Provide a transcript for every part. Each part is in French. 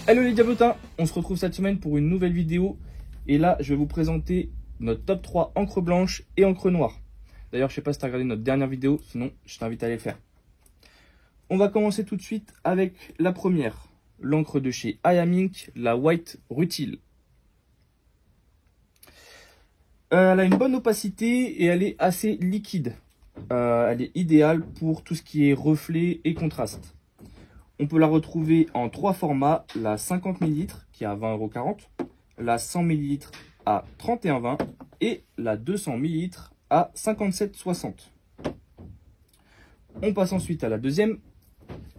Hello les diablotins, on se retrouve cette semaine pour une nouvelle vidéo. Et là, je vais vous présenter notre top 3 encre blanche et encre noire. D'ailleurs, je sais pas si tu as regardé notre dernière vidéo, sinon je t'invite à aller le faire. On va commencer tout de suite avec la première, l'encre de chez IAM Ink, la White Rutile. Elle a une bonne opacité et elle est assez liquide. Elle est idéale pour tout ce qui est reflet et contraste. On peut la retrouver en 3 formats, la 50 ml qui est à 20,40 €, la 100 ml à 31,20 € et la 200 ml à 57,60 €. On passe ensuite à la deuxième,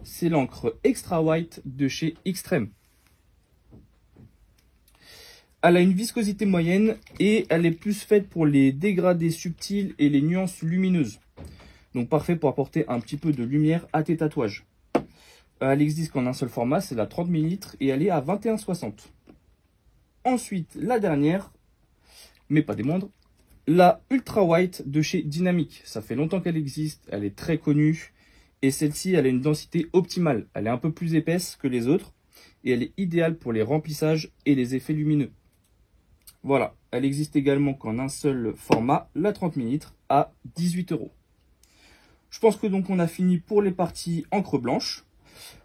c'est l'encre Extra White de chez Xtreme. Elle a une viscosité moyenne et elle est plus faite pour les dégradés subtils et les nuances lumineuses. Donc parfait pour apporter un petit peu de lumière à tes tatouages. Elle existe qu'en un seul format, c'est la 30 ml et elle est à 21,60 €. Ensuite, la dernière, mais pas des moindres, la Ultra White de chez Dynamic. Ça fait longtemps qu'elle existe, elle est très connue. Et celle-ci, elle a une densité optimale. Elle est un peu plus épaisse que les autres. Et elle est idéale pour les remplissages et les effets lumineux. Voilà, elle existe également qu'en un seul format, la 30 ml à 18 €. Je pense que donc on a fini pour les parties encre blanche.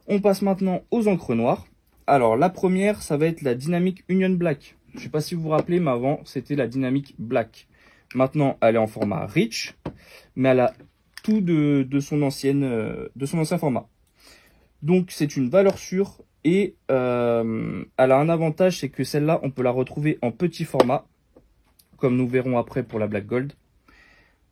On passe maintenant aux encres noires. Alors la première, ça va être la Dynamic Union Black. Je ne sais pas si vous vous rappelez, mais avant c'était la Dynamic Black. Maintenant elle est en format Rich, mais elle a tout de son ancien format. Donc c'est une valeur sûre et elle a un avantage, c'est que celle-là on peut la retrouver en petit format, comme nous verrons après pour la Black Gold.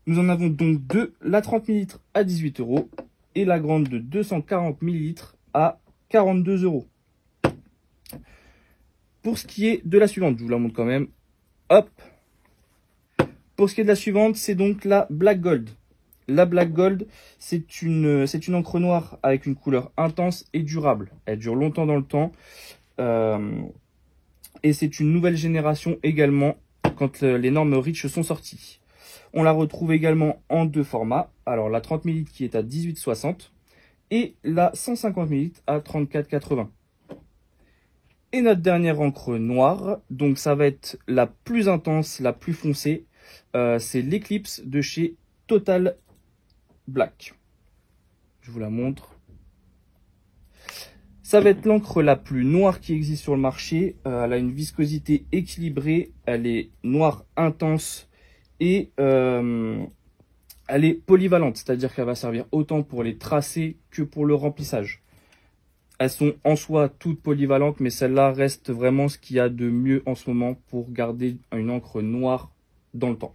Nous en avons donc deux, la 30 ml à 18 € et la grande de 240 ml à 42 €. Pour ce qui est de la suivante, je vous la montre quand même. Hop. Pour ce qui est de la suivante, c'est donc la Black Gold. La Black Gold, c'est une encre noire avec une couleur intense et durable. Elle dure longtemps dans le temps. Et c'est une nouvelle génération également quand les normes Rich sont sorties. On la retrouve également en deux formats. Alors la 30 ml qui est à 18,60 € et la 150 ml à 34,80 €. Et notre dernière encre noire, donc ça va être la plus intense, la plus foncée. C'est l'Eclipse de chez Total Black. Je vous la montre. Ça va être l'encre la plus noire qui existe sur le marché. Elle a une viscosité équilibrée. Elle est noire intense et elle est polyvalente. C'est-à-dire qu'elle va servir autant pour les tracés que pour le remplissage. Elles sont en soi toutes polyvalentes, mais celle-là reste vraiment ce qu'il y a de mieux en ce moment pour garder une encre noire dans le temps.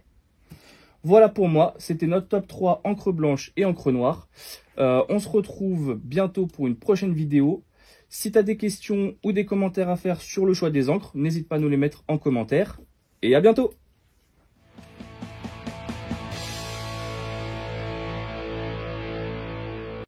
Voilà pour moi, c'était notre top 3 encre blanche et encre noire. On se retrouve bientôt pour une prochaine vidéo. Si tu as des questions ou des commentaires à faire sur le choix des encres, n'hésite pas à nous les mettre en commentaire. Et à bientôt!